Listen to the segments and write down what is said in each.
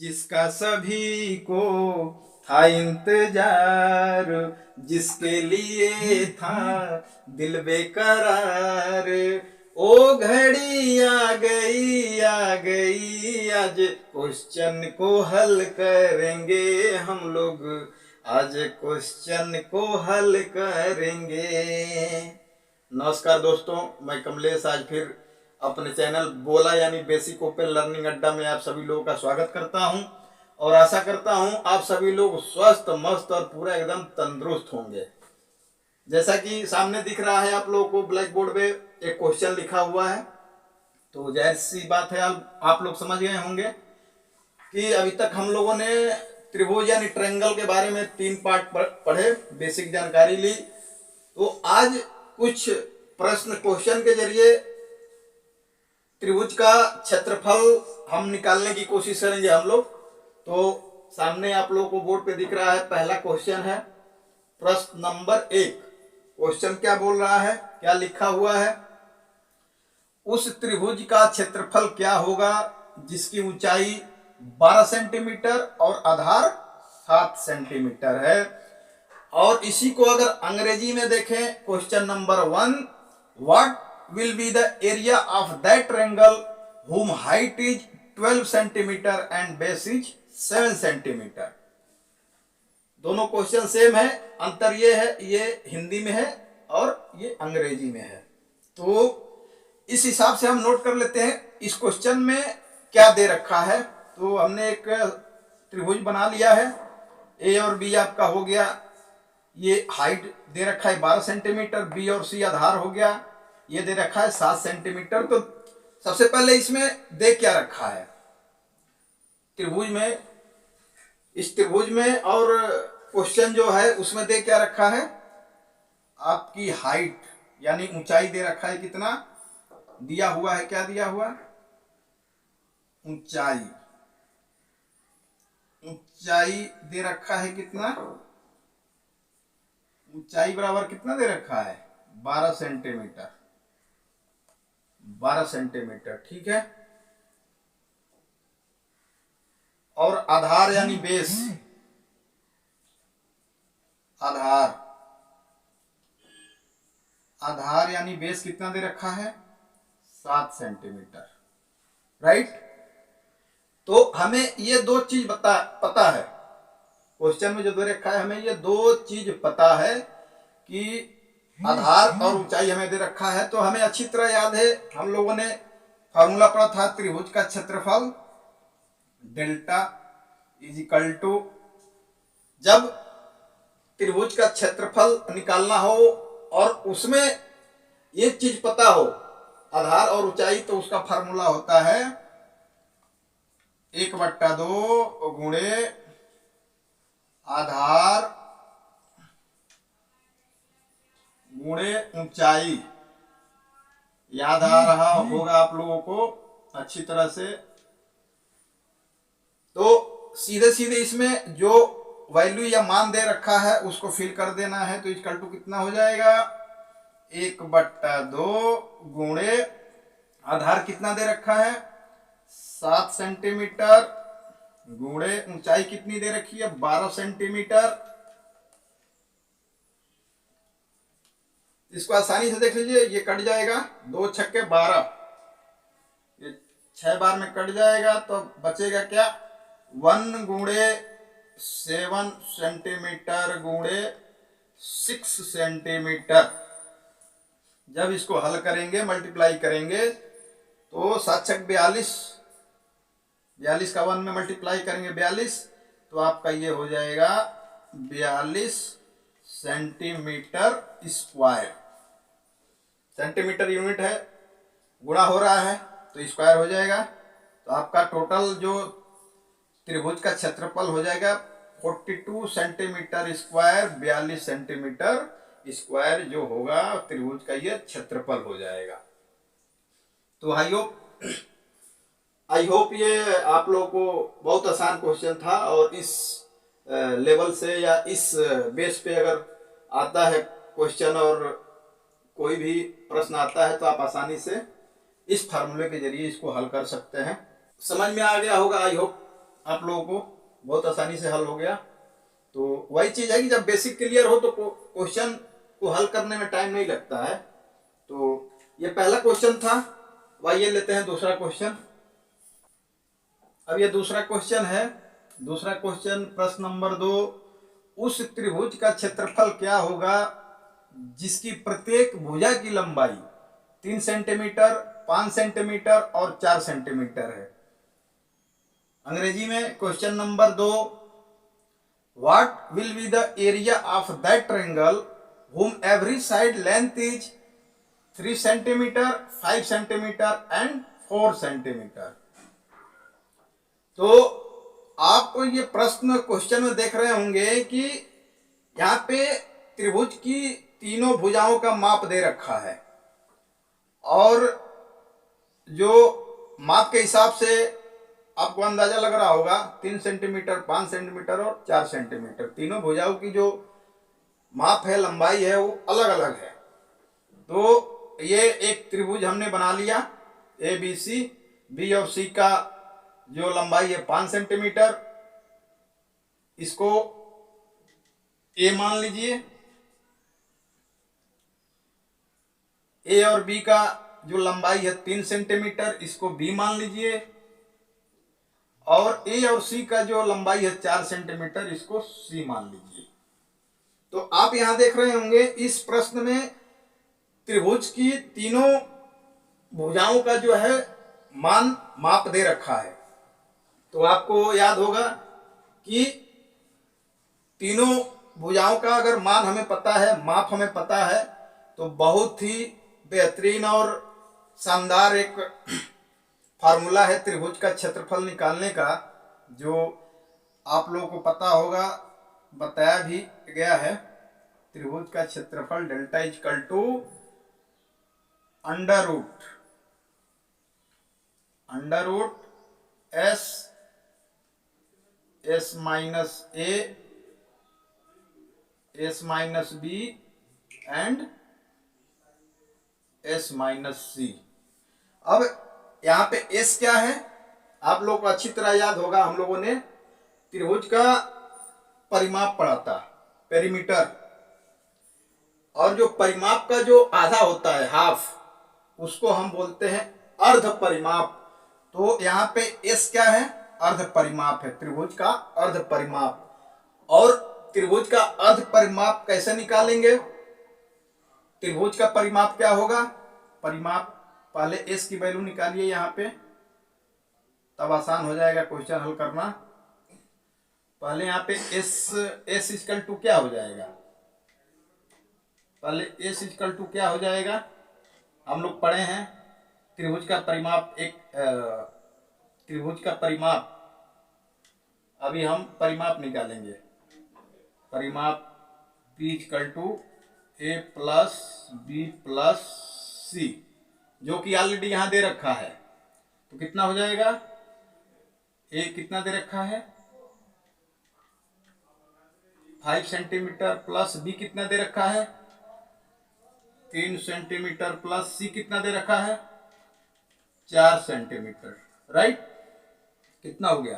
जिसका सभी को था इंतजार, जिसके लिए था दिल बेकरार, ओ घड़ी आ गई आज क्वेश्चन को हल करेंगे हम लोग, आज क्वेश्चन को हल करेंगे। नमस्कार दोस्तों, मैं कमलेश आज फिर अपने चैनल बोला यानी बेसिक ओपन लर्निंग अड्डा में आप सभी लोगों का स्वागत करता हूं और आशा करता हूं आप सभी लोग स्वस्थ मस्त और पूरा एकदम तंदुरुस्त होंगे। जैसा कि सामने दिख रहा है आप लोगों को ब्लैक बोर्ड पे एक क्वेश्चन लिखा हुआ है, तो जाहिर सी बात है आप लोग समझ गए होंगे कि अभी तक हम लोगों ने त्रिभुज यानी ट्रायंगल के बारे में 3 पार्ट पढ़े, बेसिक जानकारी ली। तो आज कुछ प्रश्न क्वेश्चन के जरिए त्रिभुज का क्षेत्रफल हम निकालने की कोशिश करेंगे हम लोग। तो सामने आप लोगों को बोर्ड पे दिख रहा है, पहला क्वेश्चन है प्रश्न नंबर 1। क्वेश्चन क्या बोल रहा है, क्या लिखा हुआ है? उस त्रिभुज का क्षेत्रफल क्या होगा जिसकी ऊंचाई 12 सेंटीमीटर और आधार 7 सेंटीमीटर है। और इसी को अगर अंग्रेजी में देखें, question number 1, what will be the area of that triangle whom height is 12 centimeter and base is 7 centimeter। दोनों क्वेश्चन सेम है, अंतर ये है ये हिंदी में है और ये अंग्रेजी में है। तो इस हिसाब से हम नोट कर लेते हैं इस क्वेश्चन में क्या दे रखा है। तो हमने एक त्रिभुज बना लिया है, ए और बी आपका हो गया, ये हाइट दे रखा है 12 सेंटीमीटर, बी और सी आधार हो गया, ये दे रखा है 7 सेंटीमीटर। तो सबसे पहले इसमें दे क्या रखा है त्रिभुज में, इस त्रिभुज में और क्वेश्चन जो है उसमें दे क्या रखा है, आपकी हाइट यानी ऊंचाई दे रखा है। कितना दिया हुआ है, क्या दिया हुआ? ऊंचाई, ऊंचाई दे रखा है कितना? ऊंचाई बराबर कितना दे रखा है? 12 सेंटीमीटर, 12 सेंटीमीटर, ठीक है। और आधार यानी बेस, आधार, आधार यानी बेस कितना दे रखा है? 7 सेंटीमीटर, राइट। तो हमें ये दो चीज पता है, क्वेश्चन में जो दे रखा है हमें ये दो चीज पता है कि आधार और ऊंचाई हमें दे रखा है। तो हमें अच्छी तरह याद है, हम लोगों ने फॉर्मूला पढ़ा था त्रिभुज का क्षेत्रफल डेल्टा इज इक्वल टू, जब त्रिभुज का क्षेत्रफल निकालना हो और उसमें एक चीज पता हो आधार और ऊंचाई, तो उसका फॉर्मूला होता है 1/2 गुणे आधार गुणे ऊंचाई। याद आ रहा होगा आप लोगों को अच्छी तरह से। तो सीधे सीधे इसमें जो वैल्यू या मान दे रखा है उसको फिल कर देना है। तो इक्वल टू कितना हो जाएगा? 1/2 गुणे आधार कितना दे रखा है? 7 सेंटीमीटर, गुणे ऊंचाई कितनी दे रखी है? 12 सेंटीमीटर। इसको आसानी से देख लीजिए, ये कट जाएगा, 2 छक्के 12, ये 6 बार में कट जाएगा। तो बचेगा क्या? 1 गुणे 7 सेंटीमीटर गुणे 6 सेंटीमीटर। जब इसको हल करेंगे, मल्टीप्लाई करेंगे, तो 7 छक 42, 42 का 1 में मल्टीप्लाई करेंगे 42, तो आपका ये हो जाएगा 42 सेंटीमीटर स्क्वायर। सेंटीमीटर यूनिट है, गुणा हो रहा है तो स्क्वायर हो जाएगा। तो आपका टोटल जो त्रिभुज का क्षेत्रफल हो जाएगा 42 सेंटीमीटर स्क्वायर, 42 सेंटीमीटर स्क्वायर जो होगा त्रिभुज का ये क्षेत्रफल हो जाएगा। तो आई होप ये आप लोगों को बहुत आसान क्वेश्चन था, और इस लेवल से या इस बेस पे अगर आता है क्वेश्चन और कोई भी प्रश्न आता है तो आप आसानी से इस फार्मूले के जरिए इसको हल कर सकते हैं। समझ में आ गया होगा आई होप आप लोगों को बहुत आसानी से हल हो गया। तो वही चीज़ है कि जब बेसिक क्लियर हो तो क्वेश्चन को हल करने में टाइम नहीं लगता है। तो ये पहला क्वेश्चन था। वही ये लेते हैं दूसरा क्वेश्चन। अब ये दूसरा क्वेश्चन है। दूसरा क्वेश्चन प्रश्न नंबर 2, उस त्रिभुज का क्षेत्रफल क्या होगा जिसकी प्रत्येक भुजा की लंबाई 3 सेंटीमीटर, 5 सेंटीमीटर और 4 सेंटीमीटर है। अंग्रेजी में question number 2, what will be the area of that triangle whom every side length is 3 centimetre, 5 centimetre and 4 centimetre. तो आप ये प्रश्न क्वेश्चन में देख रहे होंगे कि यहाँ पे त्रिभुज की तीनों भुजाओं का माप दे रखा है और जो माप के हिसाब से आपको अंदाजा लग रहा होगा 3 सेंटीमीटर, 5 सेंटीमीटर और 4 सेंटीमीटर तीनों भुजाओं की जो माप है, लंबाई है, वो अलग अलग है। तो ये एक त्रिभुज हमने बना लिया ए बी सी। बी और सी का जो लंबाई है 5 सेंटीमीटर, इसको ए मान लीजिए। ए और बी का जो लंबाई है 3 सेंटीमीटर, इसको बी मान लीजिए। और ए और सी का जो लंबाई है 4 सेंटीमीटर, इसको सी मान लीजिए। तो आप यहां देख रहे होंगे इस प्रश्न में त्रिभुज की तीनों भुजाओं का जो है मान माप दे रखा है। तो आपको याद होगा कि तीनों भुजाओं का अगर मान हमें पता है, माप हमें पता है, तो बहुत ही बेहतरीन और शानदार एक फार्मूला है त्रिभुज का क्षेत्रफल निकालने का, जो आप लोगों को पता होगा, बताया भी गया है। त्रिभुज का क्षेत्रफल delta equal to under root s minus a, s minus b and s minus c. अब यहां पे एस क्या है, आप लोग को अच्छी तरह याद होगा, हम लोगों ने त्रिभुज का परिमाप पढ़ा था, पेरीमीटर। और जो परिमाप का जो आधा होता है, हाफ, उसको हम बोलते हैं अर्ध परिमाप। तो यहाँ पे एस क्या है, अर्ध परिमाप है, त्रिभुज का अर्ध परिमाप। और त्रिभुज का अर्ध परिमाप कैसे निकालेंगे? त्रिभुज का परिमाप क्या होगा? परिमाप पहले एस की वैल्यू निकालिए यहाँ पे, तब आसान हो जाएगा क्वेश्चन हल करना। पहले यहाँ पे एस इक्वल टू क्या हो जाएगा? पहले एस इक्वल टू क्या हो जाएगा? हम लोग पढ़े हैं त्रिभुज का परिमाप, त्रिभुज का परिमाप, अभी हम परिमाप निकालेंगे। परिमाप P equal to A plus B plus c, जो कि ऑलरेडी यहां दे रखा है। तो कितना हो जाएगा? ए कितना दे रखा है? 5 सेंटीमीटर, प्लस बी कितना दे रखा है? 3 सेंटीमीटर, प्लस सी कितना दे रखा है? 4 सेंटीमीटर। राइट, कितना हो गया?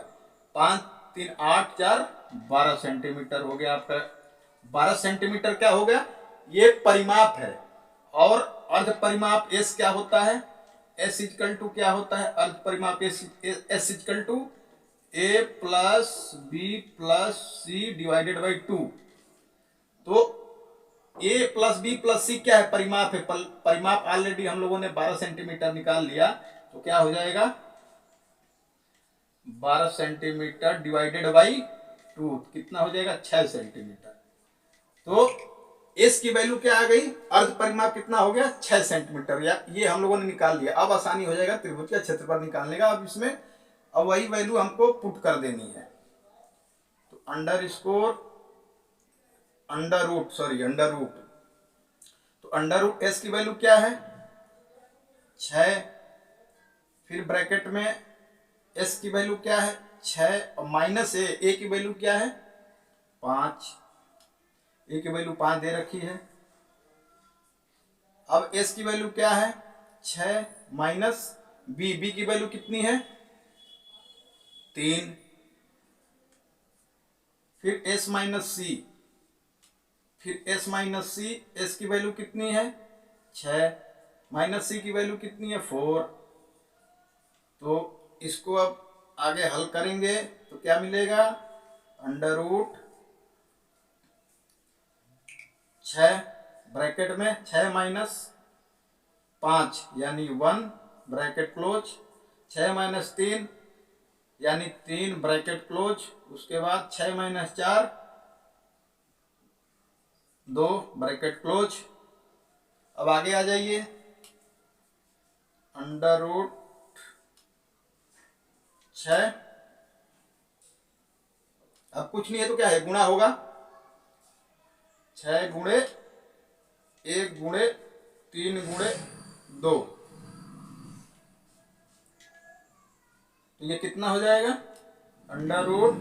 5 3 8 4 12 सेंटीमीटर हो गया आपका। 12 सेंटीमीटर क्या हो गया? ये परिमाप है। और अर्ध परिमाप एस क्या होता है? एस इक्वल टू क्या होता है? अर्ध परिमाप S equal to A plus B plus C divided by 2। तो A plus B plus C क्या है? परिमाप है। परिमाप ऑलरेडी हम लोगों ने 12 सेंटीमीटर निकाल लिया। तो क्या हो जाएगा? 12 सेंटीमीटर डिवाइडेड बाई 2 कितना हो जाएगा? 6 सेंटीमीटर। तो एस की वैल्यू क्या आ गई? अर्ध परिमाप कितना हो गया? 6 सेंटीमीटर। या ये हम लोगों ने निकाल लिया। अब आसानी हो जाएगा त्रिभुज का क्षेत्रफल निकालने का। अब इसमें अब वही वैल्यू हमको पुट कर देनी है। तो अंडर रूट, तो अंडर रूट एस की वैल्यू क्या है? 6। फिर ब्रैकेट में एस की वैल्यू क्या है? 6 और माइनस ए की वैल्यू क्या है? 5। ए की वैल्यू 5 दे रखी है। अब एस की वैल्यू क्या है? 6 माइनस बी की वैल्यू कितनी है? 3। फिर s माइनस सी, फिर s माइनस सी, s की वैल्यू कितनी है 6, माइनस सी की वैल्यू कितनी है 4। तो इसको अब आगे हल करेंगे तो क्या मिलेगा, अंडर रूट 6 ब्रैकेट में 6 माइनस 5 यानी 1 ब्रैकेट क्लोज, 6 माइनस 3 यानी 3 ब्रैकेट क्लोज, उसके बाद 6 माइनस 4 2 ब्रैकेट क्लोज। अब आगे आ जाइए, अंडर रूट 6, अब कुछ नहीं है तो क्या है, गुणा होगा, 6 गुणे 1 गुणे 3 गुणे 2, तो ये कितना हो जाएगा, अंडर रूट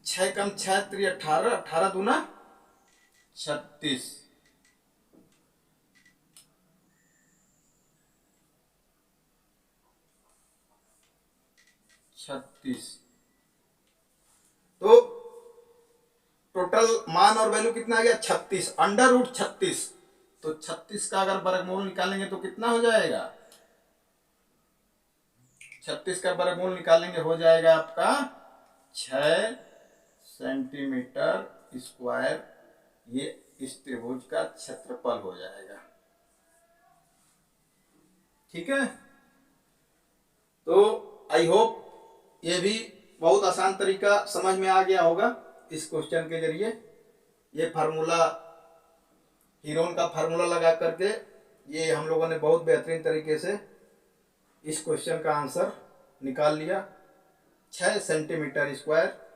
6 कम 6 3 18, 18 दूना 36, तो टोटल मान और वैल्यू कितना आ गया 36, अंडर रूट 36। तो 36 का अगर वर्गमूल निकालेंगे तो कितना हो जाएगा, 36 का वर्गमूल निकालेंगे हो जाएगा आपका 6 सेंटीमीटर स्क्वायर, ये इस त्रिभुज का क्षेत्रफल हो जाएगा। ठीक है, तो आई होप ये भी बहुत आसान तरीका समझ में आ गया होगा इस क्वेश्चन के जरिए। ये फार्मूला, हीरोन का फार्मूला लगा करके ये हम लोगों ने बहुत बेहतरीन तरीके से इस क्वेश्चन का आंसर निकाल लिया, 6 सेंटीमीटर स्क्वायर।